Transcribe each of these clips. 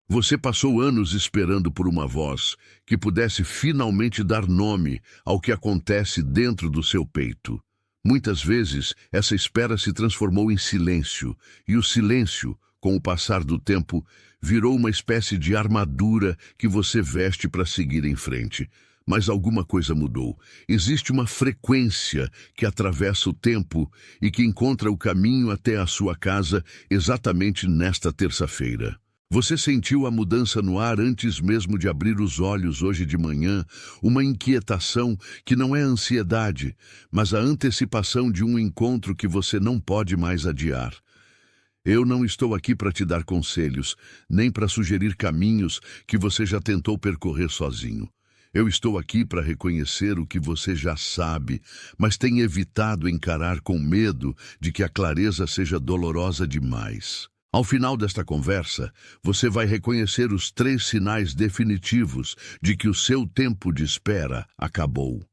Você passou anos esperando por uma voz que pudesse finalmente dar nome ao que acontece dentro do seu peito. Muitas vezes, essa espera se transformou em silêncio, e o silêncio, com o passar do tempo, virou uma espécie de armadura que você veste para seguir em frente. Mas alguma coisa mudou. Existe uma frequência que atravessa o tempo e que encontra o caminho até a sua casa exatamente nesta terça-feira. Você sentiu a mudança no ar antes mesmo de abrir os olhos hoje de manhã, uma inquietação que não é ansiedade, mas a antecipação de um encontro que você não pode mais adiar. Eu não estou aqui para te dar conselhos, nem para sugerir caminhos que você já tentou percorrer sozinho. Eu estou aqui para reconhecer o que você já sabe, mas tem evitado encarar com medo de que a clareza seja dolorosa demais. Ao final desta conversa, você vai reconhecer os 3 sinais definitivos de que o seu tempo de espera acabou.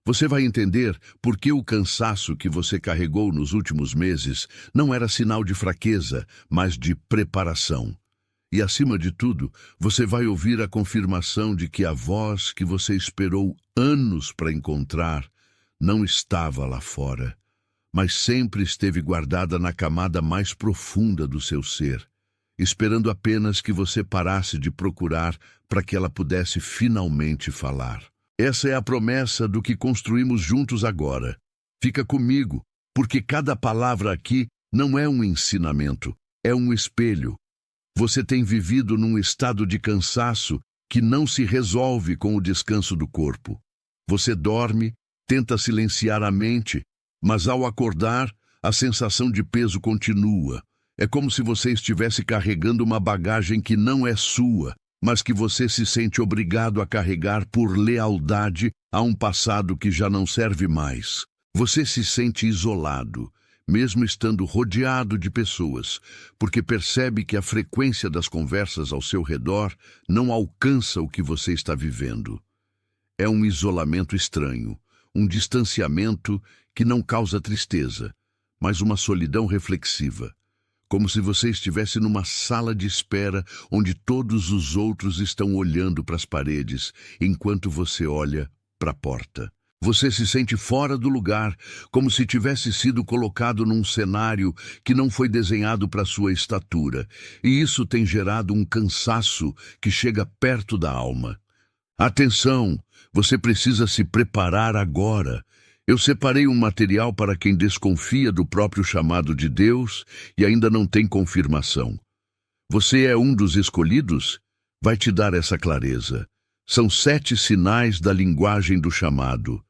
Você vai entender por que o cansaço que você carregou nos últimos meses não era sinal de fraqueza, mas de preparação. E, acima de tudo, você vai ouvir a confirmação de que a voz que você esperou anos para encontrar não estava lá fora, mas sempre esteve guardada na camada mais profunda do seu ser, esperando apenas que você parasse de procurar para que ela pudesse finalmente falar. Essa é a promessa do que construímos juntos agora. Fica comigo, porque cada palavra aqui não é um ensinamento, é um espelho. Você tem vivido num estado de cansaço que não se resolve com o descanso do corpo. Você dorme, tenta silenciar a mente, mas ao acordar, a sensação de peso continua. É como se você estivesse carregando uma bagagem que não é sua, mas que você se sente obrigado a carregar por lealdade a um passado que já não serve mais. Você se sente isolado, mesmo estando rodeado de pessoas, porque percebe que a frequência das conversas ao seu redor não alcança o que você está vivendo. É um isolamento estranho, um distanciamento que não causa tristeza, mas uma solidão reflexiva, como se você estivesse numa sala de espera onde todos os outros estão olhando para as paredes, enquanto você olha para a porta. Você se sente fora do lugar, como se tivesse sido colocado num cenário que não foi desenhado para sua estatura, e isso tem gerado um cansaço que chega perto da alma. Atenção, você precisa se preparar agora. Eu separei um material para quem desconfia do próprio chamado de Deus e ainda não tem confirmação. Você é um dos escolhidos? Vai te dar essa clareza. São 7 sinais da linguagem do chamado.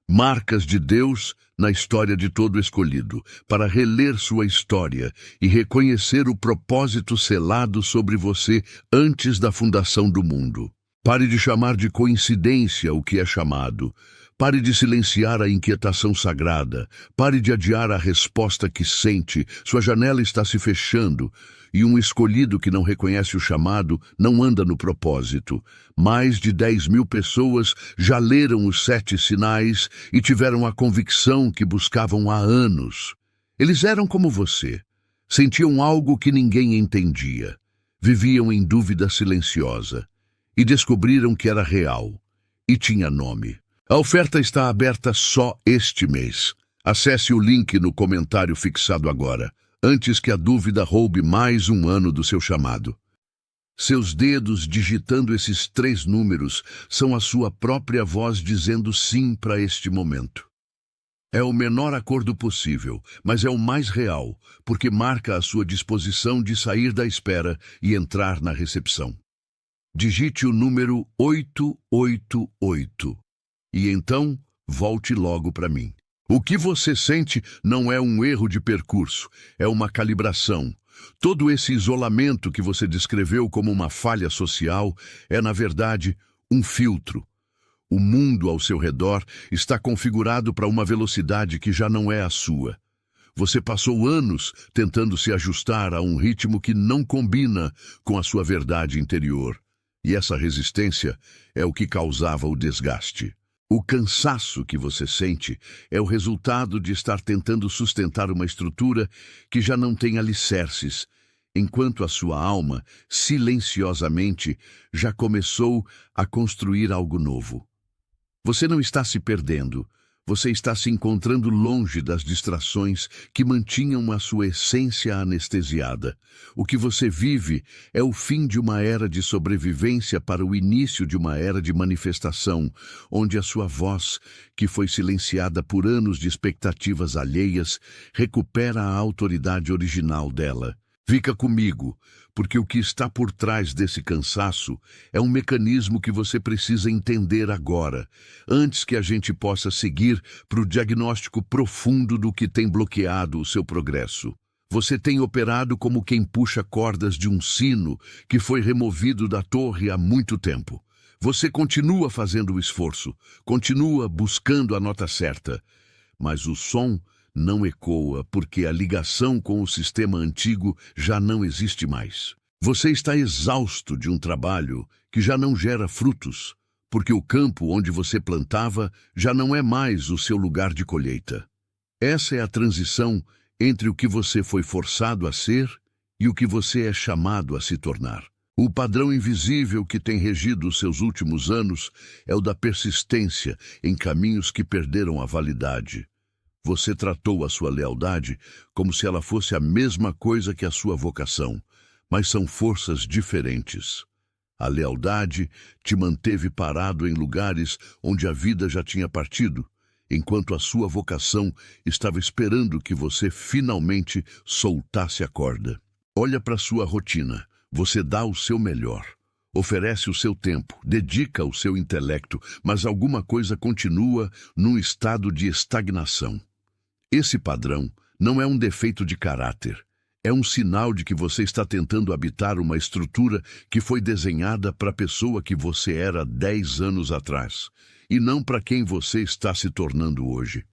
Marcas de Deus na história de todo escolhido, para reler sua história e reconhecer o propósito selado sobre você antes da fundação do mundo. Pare de chamar de coincidência o que é chamado. Pare de silenciar a inquietação sagrada. Pare de adiar a resposta que sente. Sua janela está se fechando. E um escolhido que não reconhece o chamado não anda no propósito. Mais de 10.000 pessoas já leram os 7 sinais e tiveram a convicção que buscavam há anos. Eles eram como você. Sentiam algo que ninguém entendia. Viviam em dúvida silenciosa. E descobriram que era real. E tinha nome. A oferta está aberta só este mês. Acesse o link no comentário fixado agora, antes que a dúvida roube mais um ano do seu chamado. Seus dedos digitando esses 3 números são a sua própria voz dizendo sim para este momento. É o menor acordo possível, mas é o mais real, porque marca a sua disposição de sair da espera e entrar na recepção. Digite o número 888. E então, volte logo para mim. O que você sente não é um erro de percurso, é uma calibração. Todo esse isolamento que você descreveu como uma falha social é, na verdade, um filtro. O mundo ao seu redor está configurado para uma velocidade que já não é a sua. Você passou anos tentando se ajustar a um ritmo que não combina com a sua verdade interior. E essa resistência é o que causava o desgaste. O cansaço que você sente é o resultado de estar tentando sustentar uma estrutura que já não tem alicerces enquanto a sua alma, silenciosamente, já começou a construir algo novo. Você não está se perdendo, você está se encontrando longe das distrações que mantinham a sua essência anestesiada. O que você vive é o fim de uma era de sobrevivência para o início de uma era de manifestação, onde a sua voz, que foi silenciada por anos de expectativas alheias, recupera a autoridade original dela. Fica comigo, porque o que está por trás desse cansaço é um mecanismo que você precisa entender agora, antes que a gente possa seguir para o diagnóstico profundo do que tem bloqueado o seu progresso. Você tem operado como quem puxa cordas de um sino que foi removido da torre há muito tempo. Você continua fazendo o esforço, continua buscando a nota certa, mas o som não ecoa porque a ligação com o sistema antigo já não existe mais. Você está exausto de um trabalho que já não gera frutos, porque o campo onde você plantava já não é mais o seu lugar de colheita. Essa é a transição entre o que você foi forçado a ser e o que você é chamado a se tornar. O padrão invisível que tem regido os seus últimos anos é o da persistência em caminhos que perderam a validade. Você tratou a sua lealdade como se ela fosse a mesma coisa que a sua vocação, mas são forças diferentes. A lealdade te manteve parado em lugares onde a vida já tinha partido, enquanto a sua vocação estava esperando que você finalmente soltasse a corda. Olha para sua rotina, você dá o seu melhor. Oferece o seu tempo, dedica o seu intelecto, mas alguma coisa continua num estado de estagnação. Esse padrão não é um defeito de caráter, é um sinal de que você está tentando habitar uma estrutura que foi desenhada para a pessoa que você era 10 anos atrás, e não para quem você está se tornando hoje.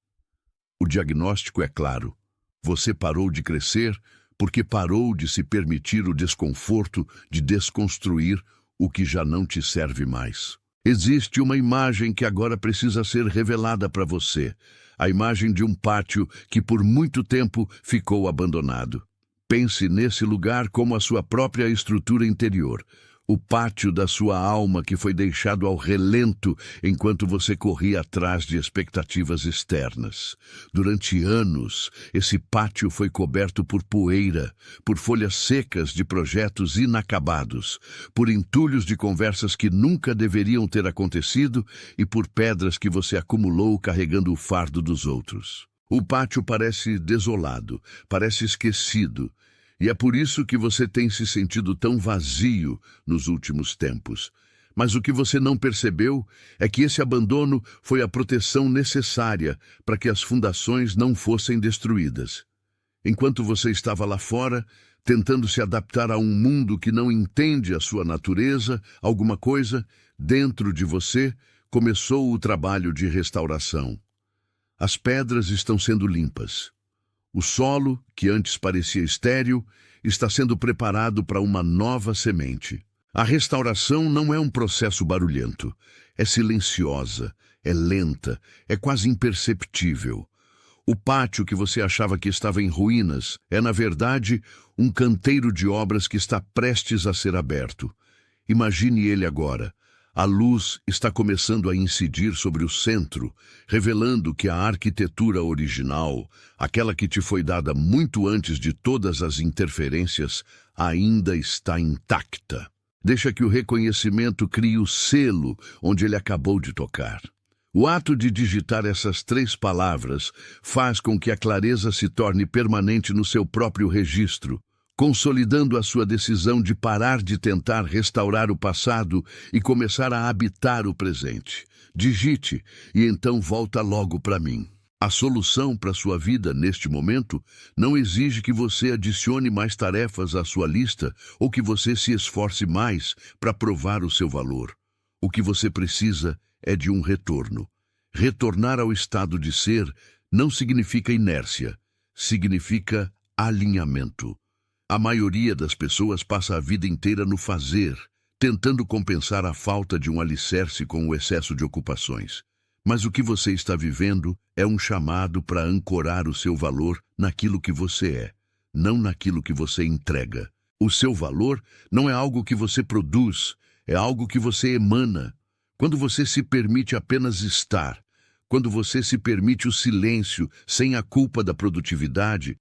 O diagnóstico é claro. Você parou de crescer porque parou de se permitir o desconforto de desconstruir o que já não te serve mais. Existe uma imagem que agora precisa ser revelada para você. A imagem de um pátio que por muito tempo ficou abandonado. Pense nesse lugar como a sua própria estrutura interior. O pátio da sua alma que foi deixado ao relento enquanto você corria atrás de expectativas externas. Durante anos, esse pátio foi coberto por poeira, por folhas secas de projetos inacabados, por entulhos de conversas que nunca deveriam ter acontecido e por pedras que você acumulou carregando o fardo dos outros. O pátio parece desolado, parece esquecido, e é por isso que você tem se sentido tão vazio nos últimos tempos. Mas o que você não percebeu é que esse abandono foi a proteção necessária para que as fundações não fossem destruídas. Enquanto você estava lá fora, tentando se adaptar a um mundo que não entende a sua natureza, alguma coisa, dentro de você, começou o trabalho de restauração. As pedras estão sendo limpas. O solo, que antes parecia estéril, está sendo preparado para uma nova semente. A restauração não é um processo barulhento. É silenciosa, é lenta, é quase imperceptível. O pátio que você achava que estava em ruínas é, na verdade, um canteiro de obras que está prestes a ser aberto. Imagine ele agora. A luz está começando a incidir sobre o centro, revelando que a arquitetura original, aquela que te foi dada muito antes de todas as interferências, ainda está intacta. Deixa que o reconhecimento crie o selo onde ele acabou de tocar. O ato de digitar essas 3 palavras faz com que a clareza se torne permanente no seu próprio registro, consolidando a sua decisão de parar de tentar restaurar o passado e começar a habitar o presente. Digite e então volta logo para mim. A solução para sua vida neste momento não exige que você adicione mais tarefas à sua lista ou que você se esforce mais para provar o seu valor. O que você precisa é de um retorno. Retornar ao estado de ser não significa inércia, significa alinhamento. A maioria das pessoas passa a vida inteira no fazer, tentando compensar a falta de um alicerce com o excesso de ocupações. Mas o que você está vivendo é um chamado para ancorar o seu valor naquilo que você é, não naquilo que você entrega. O seu valor não é algo que você produz, é algo que você emana. Quando você se permite apenas estar, quando você se permite o silêncio sem a culpa da produtividade,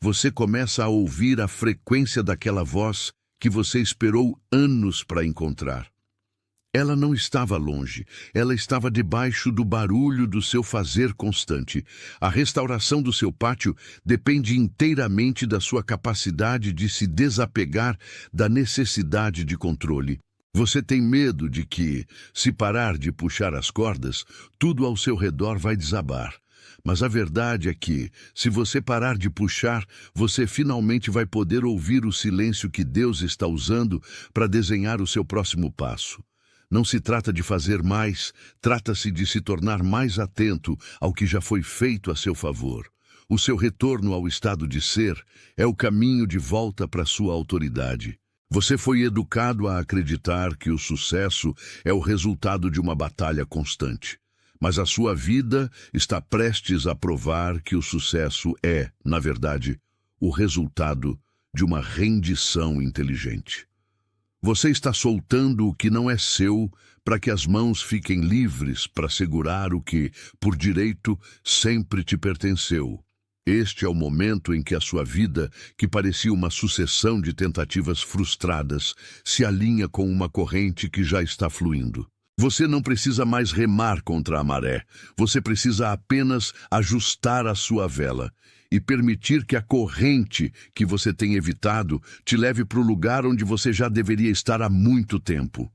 você começa a ouvir a frequência daquela voz que você esperou anos para encontrar. Ela não estava longe, ela estava debaixo do barulho do seu fazer constante. A restauração do seu pátio depende inteiramente da sua capacidade de se desapegar da necessidade de controle. Você tem medo de que, se parar de puxar as cordas, tudo ao seu redor vai desabar. Mas a verdade é que, se você parar de puxar, você finalmente vai poder ouvir o silêncio que Deus está usando para desenhar o seu próximo passo. Não se trata de fazer mais, trata-se de se tornar mais atento ao que já foi feito a seu favor. O seu retorno ao estado de ser é o caminho de volta para sua autoridade. Você foi educado a acreditar que o sucesso é o resultado de uma batalha constante. Mas a sua vida está prestes a provar que o sucesso é, na verdade, o resultado de uma rendição inteligente. Você está soltando o que não é seu para que as mãos fiquem livres para segurar o que, por direito, sempre te pertenceu. Este é o momento em que a sua vida, que parecia uma sucessão de tentativas frustradas, se alinha com uma corrente que já está fluindo. Você não precisa mais remar contra a maré. Você precisa apenas ajustar a sua vela e permitir que a corrente que você tem evitado te leve para o lugar onde você já deveria estar há muito tempo.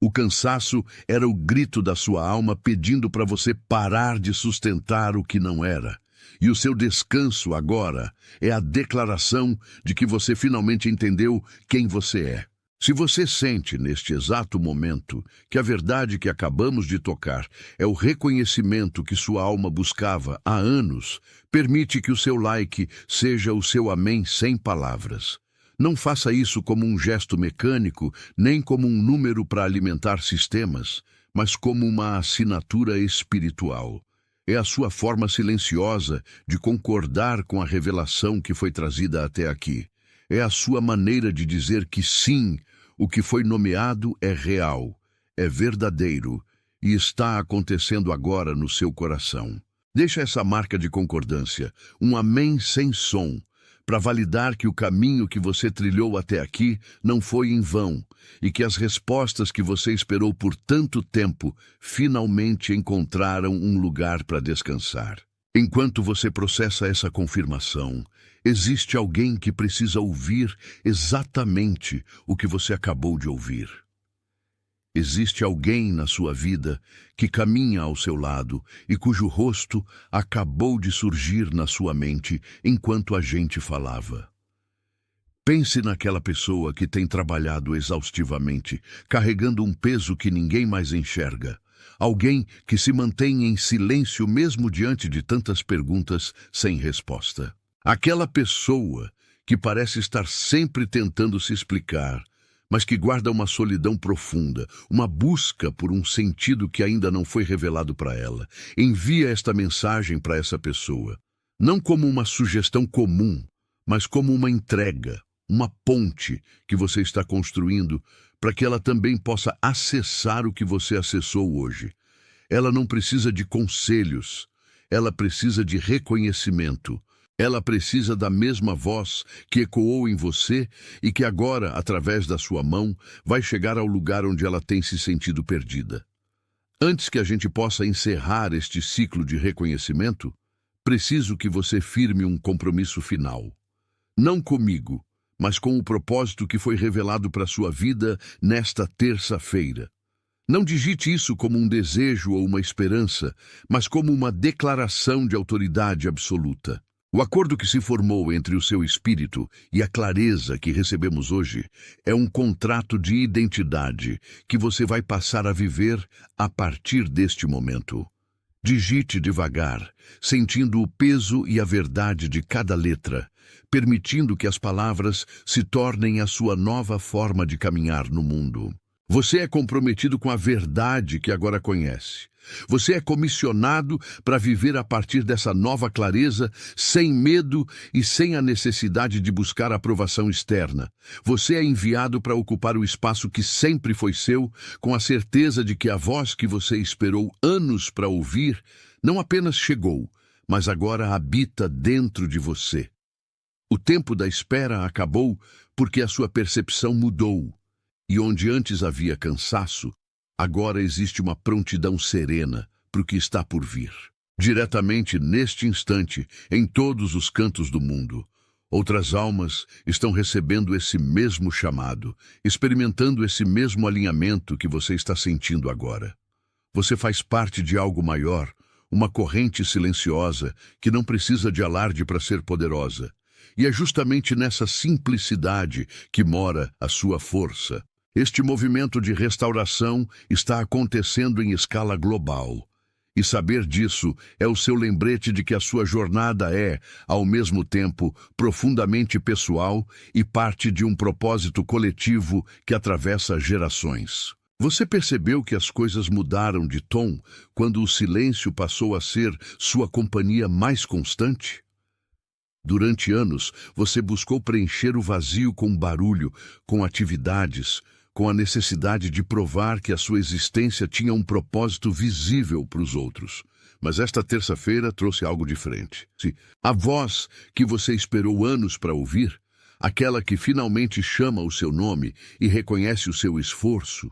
O cansaço era o grito da sua alma pedindo para você parar de sustentar o que não era. E o seu descanso agora é a declaração de que você finalmente entendeu quem você é. Se você sente neste exato momento que a verdade que acabamos de tocar é o reconhecimento que sua alma buscava há anos, permite que o seu like seja o seu amém sem palavras. Não faça isso como um gesto mecânico, nem como um número para alimentar sistemas, mas como uma assinatura espiritual. É a sua forma silenciosa de concordar com a revelação que foi trazida até aqui. É a sua maneira de dizer que sim, o que foi nomeado é real, é verdadeiro e está acontecendo agora no seu coração. Deixa essa marca de concordância, um amém sem som, para validar que o caminho que você trilhou até aqui não foi em vão e que as respostas que você esperou por tanto tempo finalmente encontraram um lugar para descansar. Enquanto você processa essa confirmação, existe alguém que precisa ouvir exatamente o que você acabou de ouvir. Existe alguém na sua vida que caminha ao seu lado e cujo rosto acabou de surgir na sua mente enquanto a gente falava. Pense naquela pessoa que tem trabalhado exaustivamente, carregando um peso que ninguém mais enxerga. Alguém que se mantém em silêncio mesmo diante de tantas perguntas sem resposta. Aquela pessoa que parece estar sempre tentando se explicar, mas que guarda uma solidão profunda, uma busca por um sentido que ainda não foi revelado para ela. Envia esta mensagem para essa pessoa, não como uma sugestão comum, mas como uma entrega, uma ponte que você está construindo para que ela também possa acessar o que você acessou hoje. Ela não precisa de conselhos, ela precisa de reconhecimento. Ela precisa da mesma voz que ecoou em você e que agora, através da sua mão, vai chegar ao lugar onde ela tem se sentido perdida. Antes que a gente possa encerrar este ciclo de reconhecimento, preciso que você firme um compromisso final. Não comigo, mas com o propósito que foi revelado para a sua vida nesta terça-feira. Não digite isso como um desejo ou uma esperança, mas como uma declaração de autoridade absoluta. O acordo que se formou entre o seu espírito e a clareza que recebemos hoje é um contrato de identidade que você vai passar a viver a partir deste momento. Digite devagar, sentindo o peso e a verdade de cada letra, permitindo que as palavras se tornem a sua nova forma de caminhar no mundo. Você é comprometido com a verdade que agora conhece. Você é comissionado para viver a partir dessa nova clareza, sem medo e sem a necessidade de buscar aprovação externa. Você é enviado para ocupar o espaço que sempre foi seu, com a certeza de que a voz que você esperou anos para ouvir não apenas chegou, mas agora habita dentro de você. O tempo da espera acabou porque a sua percepção mudou. E onde antes havia cansaço, agora existe uma prontidão serena para o que está por vir. Diretamente neste instante, em todos os cantos do mundo, outras almas estão recebendo esse mesmo chamado, experimentando esse mesmo alinhamento que você está sentindo agora. Você faz parte de algo maior, uma corrente silenciosa que não precisa de alarde para ser poderosa. E é justamente nessa simplicidade que mora a sua força. Este movimento de restauração está acontecendo em escala global. E saber disso é o seu lembrete de que a sua jornada é, ao mesmo tempo, profundamente pessoal e parte de um propósito coletivo que atravessa gerações. Você percebeu que as coisas mudaram de tom quando o silêncio passou a ser sua companhia mais constante? Durante anos, você buscou preencher o vazio com barulho, com atividades, com a necessidade de provar que a sua existência tinha um propósito visível para os outros. Mas esta terça-feira trouxe algo diferente. A voz que você esperou anos para ouvir, aquela que finalmente chama o seu nome e reconhece o seu esforço,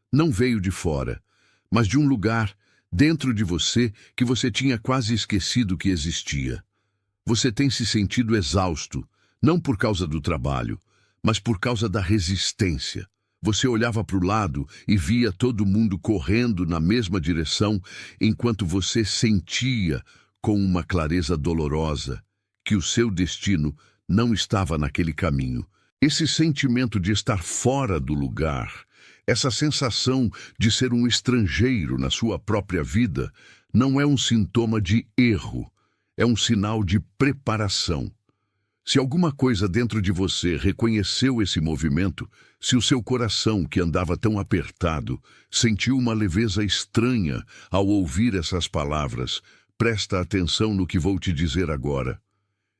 não veio de fora, mas de um lugar dentro de você que você tinha quase esquecido que existia. Você tem se sentido exausto, não por causa do trabalho, mas por causa da resistência. Você olhava para o lado e via todo mundo correndo na mesma direção, enquanto você sentia, com uma clareza dolorosa, que o seu destino não estava naquele caminho. Esse sentimento de estar fora do lugar, essa sensação de ser um estrangeiro na sua própria vida, não é um sintoma de erro, é um sinal de preparação. Se alguma coisa dentro de você reconheceu esse movimento, se o seu coração, que andava tão apertado, sentiu uma leveza estranha ao ouvir essas palavras, presta atenção no que vou te dizer agora.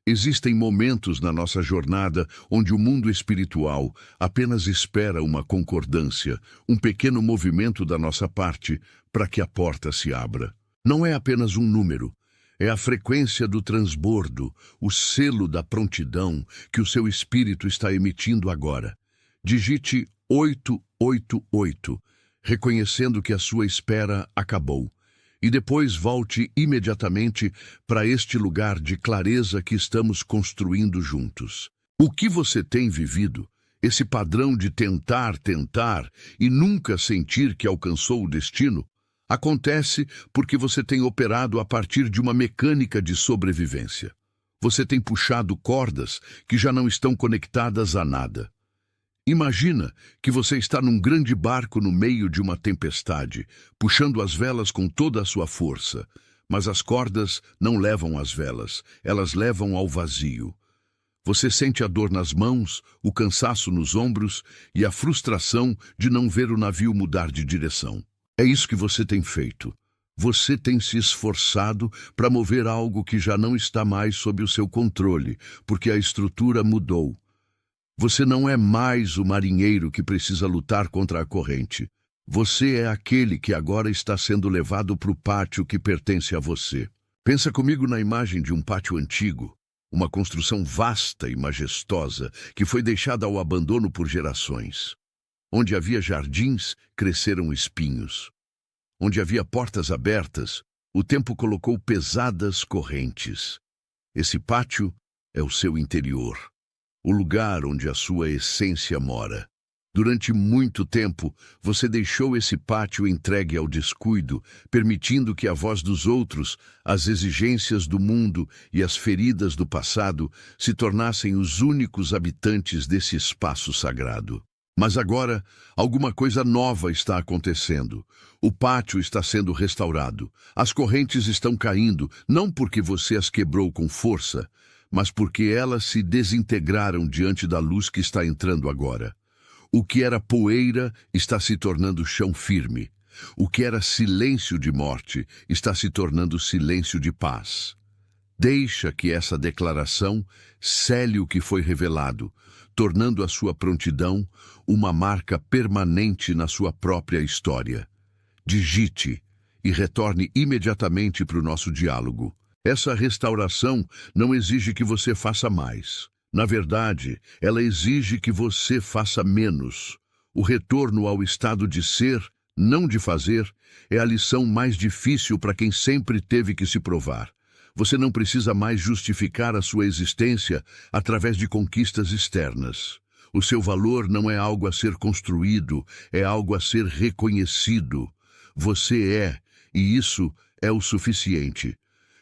Existem momentos na nossa jornada onde o mundo espiritual apenas espera uma concordância, um pequeno movimento da nossa parte para que a porta se abra. Não é apenas um número. É a frequência do transbordo, o selo da prontidão que o seu espírito está emitindo agora. Digite 888, reconhecendo que a sua espera acabou. E depois volte imediatamente para este lugar de clareza que estamos construindo juntos. O que você tem vivido, esse padrão de tentar e nunca sentir que alcançou o destino, acontece porque você tem operado a partir de uma mecânica de sobrevivência. Você tem puxado cordas que já não estão conectadas a nada. Imagina que você está num grande barco no meio de uma tempestade, puxando as velas com toda a sua força, mas as cordas não levam as velas, elas levam ao vazio. Você sente a dor nas mãos, o cansaço nos ombros e a frustração de não ver o navio mudar de direção. É isso que você tem feito. Você tem se esforçado para mover algo que já não está mais sob o seu controle, porque a estrutura mudou. Você não é mais o marinheiro que precisa lutar contra a corrente. Você é aquele que agora está sendo levado para o pátio que pertence a você. Pensa comigo na imagem de um pátio antigo, uma construção vasta e majestosa que foi deixada ao abandono por gerações. Onde havia jardins, cresceram espinhos. Onde havia portas abertas, o tempo colocou pesadas correntes. Esse pátio é o seu interior, o lugar onde a sua essência mora. Durante muito tempo, você deixou esse pátio entregue ao descuido, permitindo que a voz dos outros, as exigências do mundo e as feridas do passado se tornassem os únicos habitantes desse espaço sagrado. Mas agora, alguma coisa nova está acontecendo. O pátio está sendo restaurado. As correntes estão caindo, não porque você as quebrou com força, mas porque elas se desintegraram diante da luz que está entrando agora. O que era poeira está se tornando chão firme. O que era silêncio de morte está se tornando silêncio de paz. Deixa que essa declaração cele o que foi revelado, tornando a sua prontidão uma marca permanente na sua própria história. Digite e retorne imediatamente para o nosso diálogo. Essa restauração não exige que você faça mais. Na verdade, ela exige que você faça menos. O retorno ao estado de ser, não de fazer, é a lição mais difícil para quem sempre teve que se provar. Você não precisa mais justificar a sua existência através de conquistas externas. O seu valor não é algo a ser construído, é algo a ser reconhecido. Você é, e isso é o suficiente.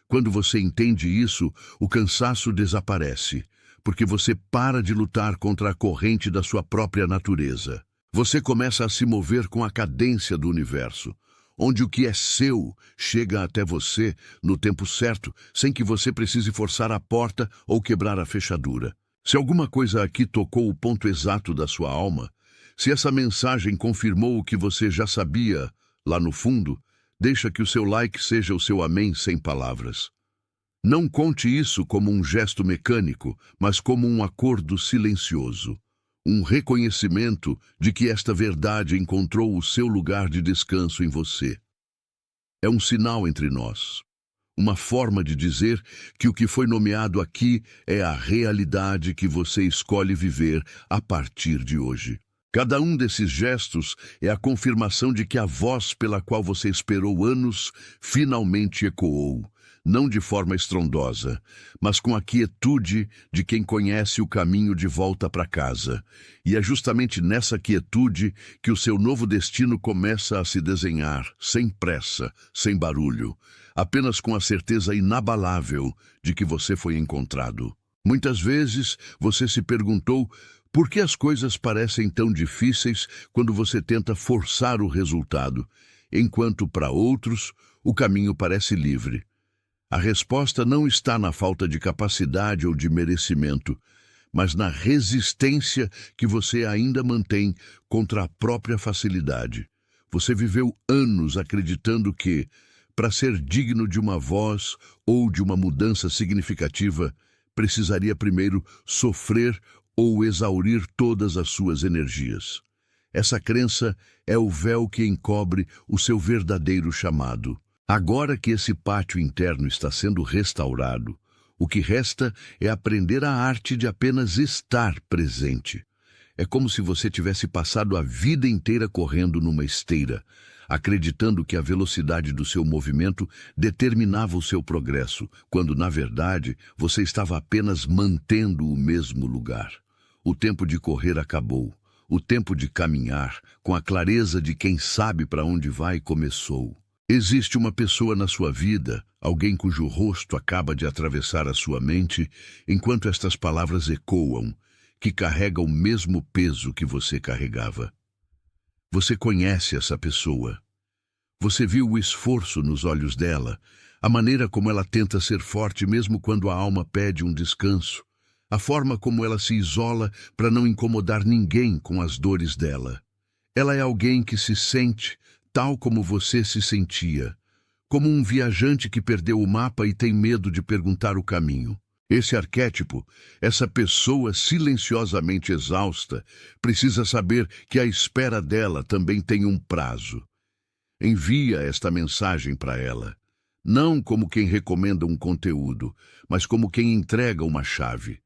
Quando você entende isso, o cansaço desaparece, porque você para de lutar contra a corrente da sua própria natureza. Você começa a se mover com a cadência do universo, onde o que é seu chega até você no tempo certo, sem que você precise forçar a porta ou quebrar a fechadura. Se alguma coisa aqui tocou o ponto exato da sua alma, se essa mensagem confirmou o que você já sabia lá no fundo, deixa que o seu like seja o seu amém sem palavras. Não conte isso como um gesto mecânico, mas como um acordo silencioso. Um reconhecimento de que esta verdade encontrou o seu lugar de descanso em você. É um sinal entre nós. Uma forma de dizer que o que foi nomeado aqui é a realidade que você escolhe viver a partir de hoje. Cada um desses gestos é a confirmação de que a voz pela qual você esperou anos finalmente ecoou. Não de forma estrondosa, mas com a quietude de quem conhece o caminho de volta para casa. E é justamente nessa quietude que o seu novo destino começa a se desenhar, sem pressa, sem barulho, apenas com a certeza inabalável de que você foi encontrado. Muitas vezes você se perguntou por que as coisas parecem tão difíceis quando você tenta forçar o resultado, enquanto para outros o caminho parece livre. A resposta não está na falta de capacidade ou de merecimento, mas na resistência que você ainda mantém contra a própria facilidade. Você viveu anos acreditando que, para ser digno de uma voz ou de uma mudança significativa, precisaria primeiro sofrer ou exaurir todas as suas energias. Essa crença é o véu que encobre o seu verdadeiro chamado. Agora que esse pátio interno está sendo restaurado, o que resta é aprender a arte de apenas estar presente. É como se você tivesse passado a vida inteira correndo numa esteira, acreditando que a velocidade do seu movimento determinava o seu progresso, quando, na verdade, você estava apenas mantendo o mesmo lugar. O tempo de correr acabou. O tempo de caminhar, com a clareza de quem sabe para onde vai, começou. Existe uma pessoa na sua vida, alguém cujo rosto acaba de atravessar a sua mente, enquanto estas palavras ecoam, que carrega o mesmo peso que você carregava. Você conhece essa pessoa. Você viu o esforço nos olhos dela, a maneira como ela tenta ser forte mesmo quando a alma pede um descanso, a forma como ela se isola para não incomodar ninguém com as dores dela. Ela é alguém que se sente tal como você se sentia, como um viajante que perdeu o mapa e tem medo de perguntar o caminho. Esse arquétipo, essa pessoa silenciosamente exausta, precisa saber que a espera dela também tem um prazo. Envia esta mensagem para ela, não como quem recomenda um conteúdo, mas como quem entrega uma chave.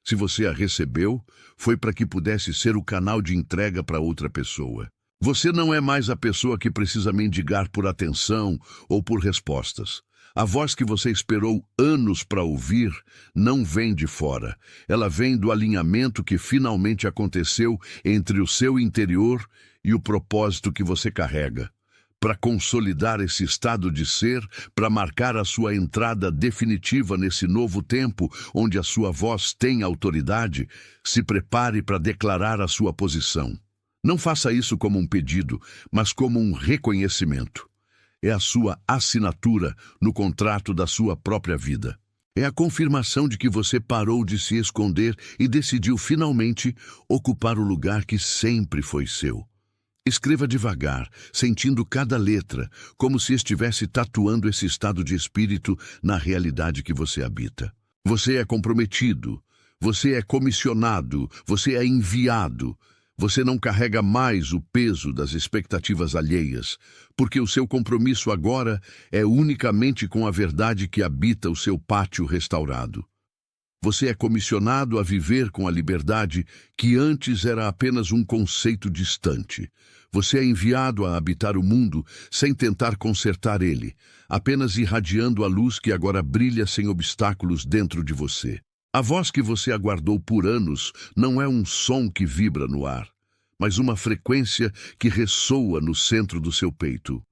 Se você a recebeu, foi para que pudesse ser o canal de entrega para outra pessoa. Você não é mais a pessoa que precisa mendigar por atenção ou por respostas. A voz que você esperou anos para ouvir não vem de fora. Ela vem do alinhamento que finalmente aconteceu entre o seu interior e o propósito que você carrega. Para consolidar esse estado de ser, para marcar a sua entrada definitiva nesse novo tempo onde a sua voz tem autoridade, se prepare para declarar a sua posição. Não faça isso como um pedido, mas como um reconhecimento. É a sua assinatura no contrato da sua própria vida. É a confirmação de que você parou de se esconder e decidiu finalmente ocupar o lugar que sempre foi seu. Escreva devagar, sentindo cada letra, como se estivesse tatuando esse estado de espírito na realidade que você habita. Você é comprometido, você é comissionado, você é enviado. Você não carrega mais o peso das expectativas alheias, porque o seu compromisso agora é unicamente com a verdade que habita o seu pátio restaurado. Você é comissionado a viver com a liberdade que antes era apenas um conceito distante. Você é enviado a habitar o mundo sem tentar consertar ele, apenas irradiando a luz que agora brilha sem obstáculos dentro de você. A voz que você aguardou por anos não é um som que vibra no ar, mas uma frequência que ressoa no centro do seu peito.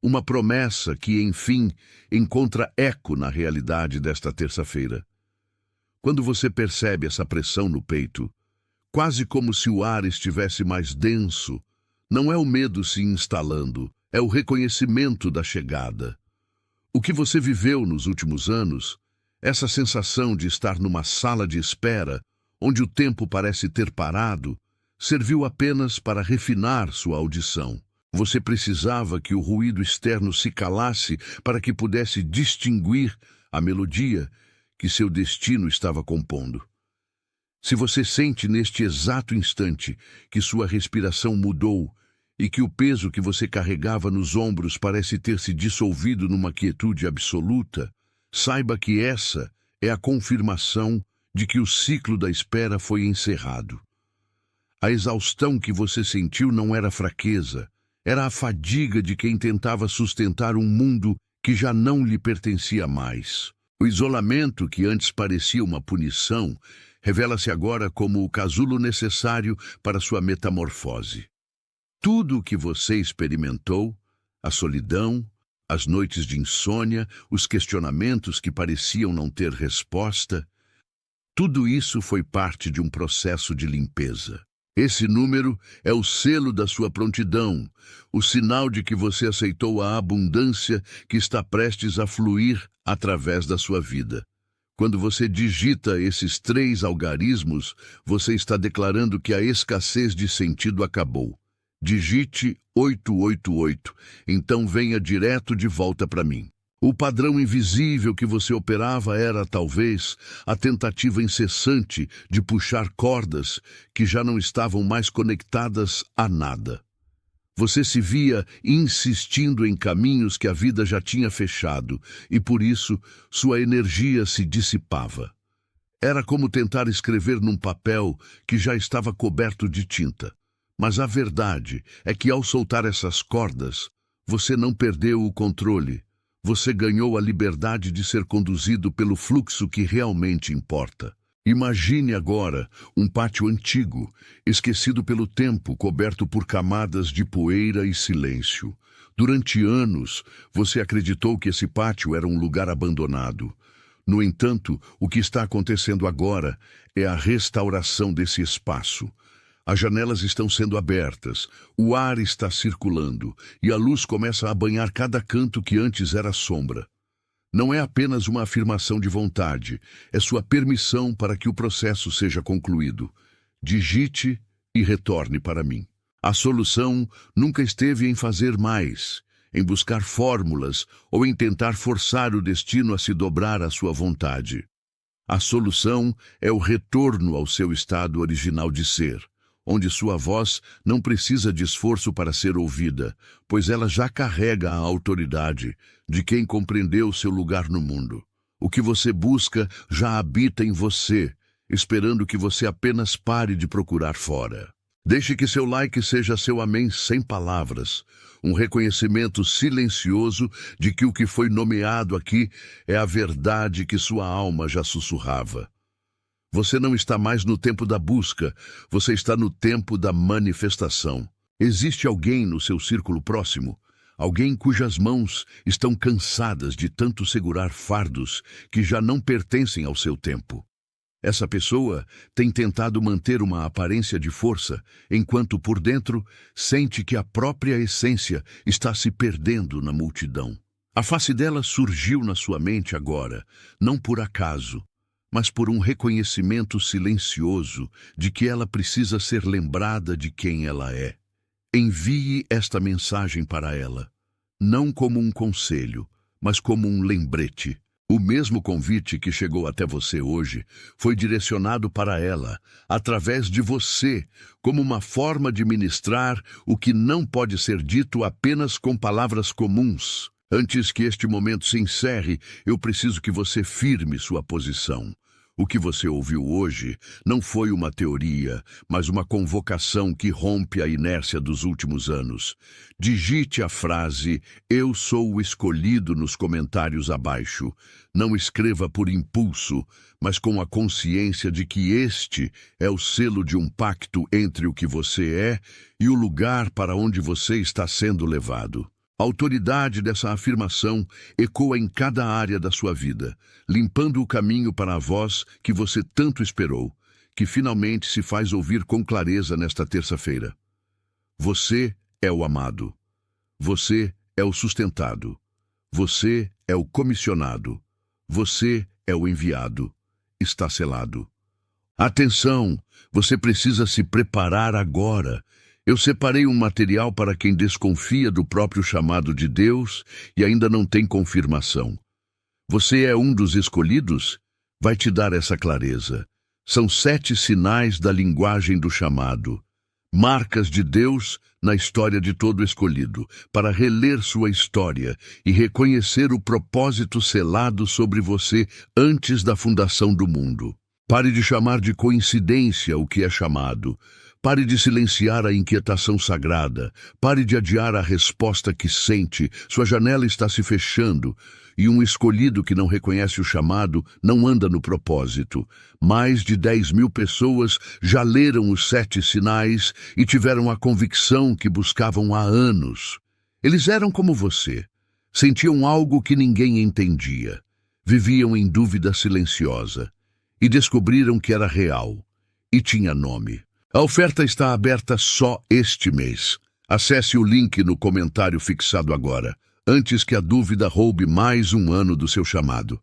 Uma promessa que, enfim, encontra eco na realidade desta terça-feira. Quando você percebe essa pressão no peito, quase como se o ar estivesse mais denso, não é o medo se instalando, é o reconhecimento da chegada. O que você viveu nos últimos anos, essa sensação de estar numa sala de espera, onde o tempo parece ter parado, serviu apenas para refinar sua audição. Você precisava que o ruído externo se calasse para que pudesse distinguir a melodia que seu destino estava compondo. Se você sente neste exato instante que sua respiração mudou e que o peso que você carregava nos ombros parece ter se dissolvido numa quietude absoluta, saiba que essa é a confirmação de que o ciclo da espera foi encerrado. A exaustão que você sentiu não era fraqueza, era a fadiga de quem tentava sustentar um mundo que já não lhe pertencia mais. O isolamento, que antes parecia uma punição, revela-se agora como o casulo necessário para sua metamorfose. Tudo o que você experimentou, a solidão, as noites de insônia, os questionamentos que pareciam não ter resposta, tudo isso foi parte de um processo de limpeza. Esse número é o selo da sua prontidão, o sinal de que você aceitou a abundância que está prestes a fluir através da sua vida. Quando você digita esses 3 algarismos, você está declarando que a escassez de sentido acabou. Digite 888, então venha direto de volta para mim. O padrão invisível que você operava era, talvez, a tentativa incessante de puxar cordas que já não estavam mais conectadas a nada. Você se via insistindo em caminhos que a vida já tinha fechado e, por isso, sua energia se dissipava. Era como tentar escrever num papel que já estava coberto de tinta. Mas a verdade é que, ao soltar essas cordas, você não perdeu o controle. Você ganhou a liberdade de ser conduzido pelo fluxo que realmente importa. Imagine agora um pátio antigo, esquecido pelo tempo, coberto por camadas de poeira e silêncio. Durante anos, você acreditou que esse pátio era um lugar abandonado. No entanto, o que está acontecendo agora é a restauração desse espaço. As janelas estão sendo abertas, o ar está circulando e a luz começa a banhar cada canto que antes era sombra. Não é apenas uma afirmação de vontade, é sua permissão para que o processo seja concluído. Digite e retorne para mim. A solução nunca esteve em fazer mais, em buscar fórmulas ou em tentar forçar o destino a se dobrar à sua vontade. A solução é o retorno ao seu estado original de ser, onde sua voz não precisa de esforço para ser ouvida, pois ela já carrega a autoridade de quem compreendeu seu lugar no mundo. O que você busca já habita em você, esperando que você apenas pare de procurar fora. Deixe que seu like seja seu amém sem palavras, um reconhecimento silencioso de que o que foi nomeado aqui é a verdade que sua alma já sussurrava. Você não está mais no tempo da busca, você está no tempo da manifestação. Existe alguém no seu círculo próximo, alguém cujas mãos estão cansadas de tanto segurar fardos que já não pertencem ao seu tempo. Essa pessoa tem tentado manter uma aparência de força, enquanto por dentro sente que a própria essência está se perdendo na multidão. A face dela surgiu na sua mente agora, não por acaso, mas por um reconhecimento silencioso de que ela precisa ser lembrada de quem ela é. Envie esta mensagem para ela, não como um conselho, mas como um lembrete. O mesmo convite que chegou até você hoje foi direcionado para ela, através de você, como uma forma de ministrar o que não pode ser dito apenas com palavras comuns. Antes que este momento se encerre, eu preciso que você firme sua posição. O que você ouviu hoje não foi uma teoria, mas uma convocação que rompe a inércia dos últimos anos. Digite a frase "Eu sou o escolhido" nos comentários abaixo. Não escreva por impulso, mas com a consciência de que este é o selo de um pacto entre o que você é e o lugar para onde você está sendo levado. A autoridade dessa afirmação ecoa em cada área da sua vida, limpando o caminho para a voz que você tanto esperou, que finalmente se faz ouvir com clareza nesta terça-feira. Você é o amado. Você é o sustentado. Você é o comissionado. Você é o enviado. Está selado. Atenção! Você precisa se preparar agora. Eu separei um material para quem desconfia do próprio chamado de Deus e ainda não tem confirmação. Você é um dos escolhidos? Vai te dar essa clareza. São 7 sinais da linguagem do chamado. Marcas de Deus na história de todo escolhido, para reler sua história e reconhecer o propósito selado sobre você antes da fundação do mundo. Pare de chamar de coincidência o que é chamado. Pare de silenciar a inquietação sagrada. Pare de adiar a resposta que sente. Sua janela está se fechando. E um escolhido que não reconhece o chamado não anda no propósito. Mais de 10.000 pessoas já leram os 7 sinais e tiveram a convicção que buscavam há anos. Eles eram como você. Sentiam algo que ninguém entendia. Viviam em dúvida silenciosa. E descobriram que era real. E tinha nome. A oferta está aberta só este mês. Acesse o link no comentário fixado agora, antes que a dúvida roube mais um ano do seu chamado.